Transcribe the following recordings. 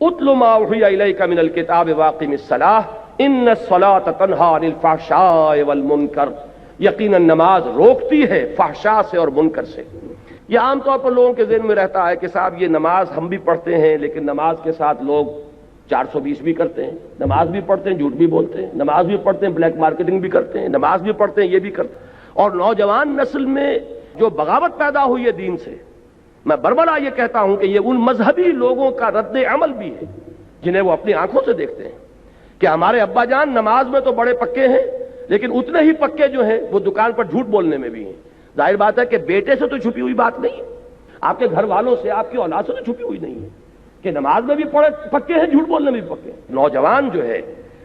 اتل ما اوحی الیک من الکتاب واقم الصلاۃ ان الصلاۃ تنہی عن الفحشاء والمنکر، یقیناً نماز روکتی ہے فحشاء سے اور منکر سے۔ یہ عام طور پر لوگوں کے ذہن میں رہتا ہے کہ صاحب یہ نماز ہم بھی پڑھتے ہیں لیکن نماز کے ساتھ لوگ 420 بھی کرتے ہیں، نماز بھی پڑھتے ہیں جھوٹ بھی بولتے ہیں، نماز بھی پڑھتے ہیں بلیک مارکیٹنگ بھی کرتے ہیں، نماز بھی پڑھتے ہیں یہ بھی کرتے ہیں، اور نوجوان نسل میں جو بغاوت پیدا ہوئی ہے دین سے، میں بربلا یہ کہتا ہوں کہ یہ ان مذہبی لوگوں کا رد عمل بھی ہے جنہیں وہ اپنی آنکھوں سے دیکھتے ہیں کہ ہمارے ابا جان نماز میں تو بڑے پکے ہیں لیکن اتنے ہی پکے جو ہیں وہ دکان پر جھوٹ بولنے میں بھی ہیں۔ ظاہر بات ہے کہ بیٹے سے تو چھپی ہوئی بات نہیں ہے، آپ کے گھر والوں سے، آپ کی اولاد سے تو چھپی ہوئی نہیں ہے کہ نماز میں بھی پکے ہیں، جھوٹ بولنے میں بھی پکے ہیں۔ نوجوان جو ہے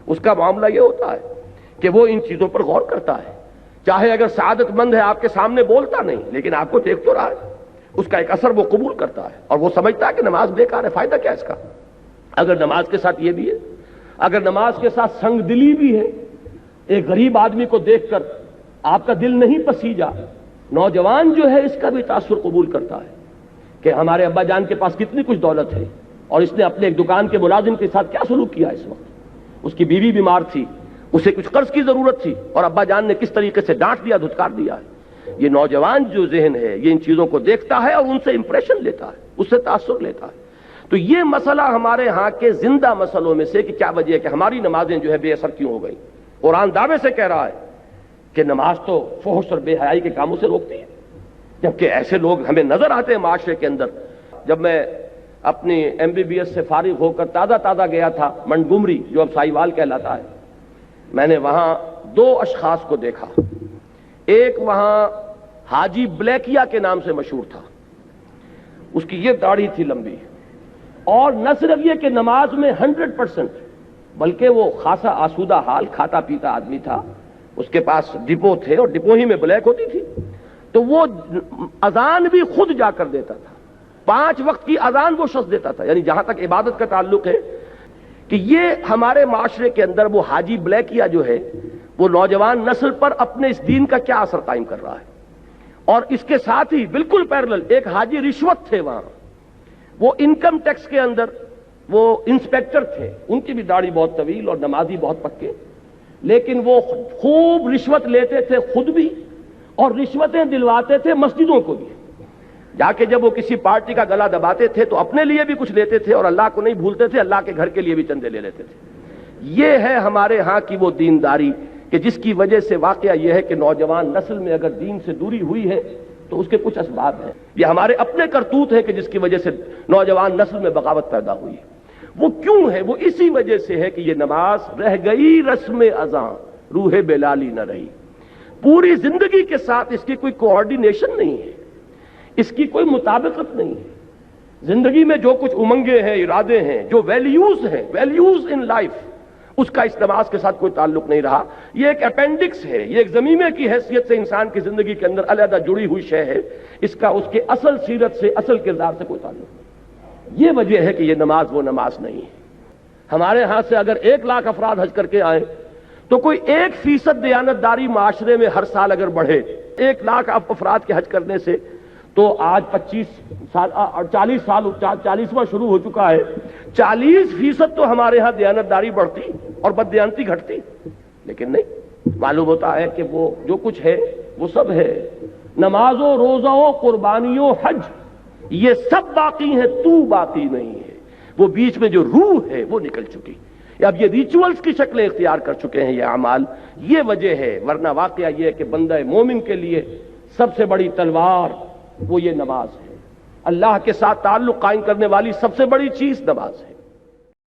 اس کا معاملہ یہ ہوتا ہے کہ وہ ان چیزوں پر غور کرتا ہے، چاہے اگر سعادت مند ہے آپ کے سامنے بولتا نہیں لیکن آپ کو دیکھ تو رہا ہے، اس کا ایک اثر وہ قبول کرتا ہے اور وہ سمجھتا ہے کہ نماز بیکار ہے، فائدہ کیا اس کا؟ اگر نماز کے ساتھ یہ بھی ہے، اگر نماز کے ساتھ سنگ دلی بھی ہے، ایک غریب آدمی کو دیکھ کر آپ کا دل نہیں پسیجا، نوجوان جو ہے اس کا بھی تاثر قبول کرتا ہے کہ ہمارے ابا جان کے پاس کتنی کچھ دولت ہے اور اس نے اپنے ایک دکان کے ملازم کے ساتھ کیا سلوک کیا اس وقت، اس کی بیوی بیمار تھی، اسے کچھ قرض کی ضرورت تھی اور ابا جان نے کس طریقے سے ڈانٹ دیا، دھتکار دیا ہے۔ یہ نوجوان جو ذہن ہے یہ ان چیزوں کو دیکھتا ہے اور ان سے امپریشن لیتا ہے، اس سے تاثر لیتا ہے۔ تو یہ مسئلہ ہمارے ہاں کے زندہ مسئلوں میں سے کہ کیا وجہ ہے کہ ہماری نمازیں جو ہے بے اثر کیوں ہو گئی۔ قرآن دعوے سے کہہ رہا ہے کہ نماز تو فحش اور بے حیائی کے کاموں سے روکتی ہے، جبکہ ایسے لوگ ہمیں نظر آتے ہیں معاشرے کے اندر۔ جب میں اپنی MBBS سے فارغ ہو کر تازہ گیا تھا منٹگمری جو اب سائیوال کہلاتا ہے، میں نے وہاں دو اشخاص کو دیکھا۔ ایک وہاں حاجی بلیکیا کے نام سے مشہور تھا، اس کی یہ داڑھی تھی لمبی، اور نہ صرف یہ کہ نماز میں 100% بلکہ وہ خاصا آسودہ حال کھاتا پیتا آدمی تھا، اس کے پاس ڈپو تھے اور ڈپو ہی میں بلیک ہوتی تھی، تو وہ اذان بھی خود جا کر دیتا تھا، 5 وقت کی اذان وہ شخص دیتا تھا۔ یعنی جہاں تک عبادت کا تعلق ہے کہ یہ ہمارے معاشرے کے اندر وہ حاجی بلیکیا جو ہے وہ نوجوان نسل پر اپنے اس دین کا کیا اثر قائم کر رہا ہے۔ اور اس کے ساتھ ہی بالکل پیرلل ایک حاجی رشوت تھے، وہاں وہ انکم ٹیکس کے اندر وہ انسپیکٹر تھے، ان کی بھی داڑھی بہت طویل اور نمازی بہت پکے، لیکن وہ خوب رشوت لیتے تھے خود بھی اور رشوتیں دلواتے تھے مسجدوں کو بھی۔ جا کے جب وہ کسی پارٹی کا گلا دباتے تھے تو اپنے لیے بھی کچھ لیتے تھے اور اللہ کو نہیں بھولتے تھے، اللہ کے گھر کے لیے بھی چندے لے لیتے تھے۔ یہ ہے ہمارے ہاں کی وہ دینداری کہ جس کی وجہ سے واقعہ یہ ہے کہ نوجوان نسل میں اگر دین سے دوری ہوئی ہے تو اس کے کچھ اسباب ہیں۔ یہ ہمارے اپنے کرتوت ہے کہ جس کی وجہ سے نوجوان نسل میں بغاوت پیدا ہوئی ہے۔ وہ کیوں ہے؟ وہ اسی وجہ سے ہے کہ یہ نماز رہ گئی رسم اذاں، روح بلالی نہ رہی۔ پوری زندگی کے ساتھ اس کی کوئی کوآرڈینیشن نہیں ہے، اس کی کوئی مطابقت نہیں ہے۔ زندگی میں جو کچھ امنگیں ہیں، ارادے ہیں، جو ویلیوز ہیں، ویلیوز ان لائف، اس کا اس نماز کے ساتھ کوئی تعلق نہیں رہا۔ یہ ایک اپینڈکس ہے، یہ ایک ضمیمے کی حیثیت سے انسان کی زندگی کے اندر علیحدہ جڑی ہوئی شے ہے، اس کا اس کے اصل سیرت سے، اصل کردار سے کوئی تعلق نہیں۔ یہ وجہ ہے کہ یہ نماز وہ نماز نہیں ہے۔ ہمارے ہاں سے اگر 1 لاکھ افراد حج کر کے آئیں تو کوئی 1% دیانتداری معاشرے میں ہر سال اگر بڑھے، 1 لاکھ افراد کے حج کرنے سے، تو آج 40واں شروع ہو چکا ہے، 40% تو ہمارے ہاں دیانتداری بڑھتی اور بددیانتی گھٹتی، لیکن نہیں، معلوم ہوتا ہے کہ وہ جو کچھ ہے وہ سب ہے، نماز و روزہ و قربانی و حج یہ سب باقی ہیں، تو باقی نہیں ہے۔ وہ بیچ میں جو روح ہے وہ نکل چکی، اب یہ ریچولز کی شکلیں اختیار کر چکے ہیں یہ اعمال، یہ وجہ ہے۔ ورنہ واقعہ یہ ہے کہ بندہ مومن کے لیے سب سے بڑی تلوار وہ یہ نماز ہے، اللہ کے ساتھ تعلق قائم کرنے والی سب سے بڑی چیز نماز ہے۔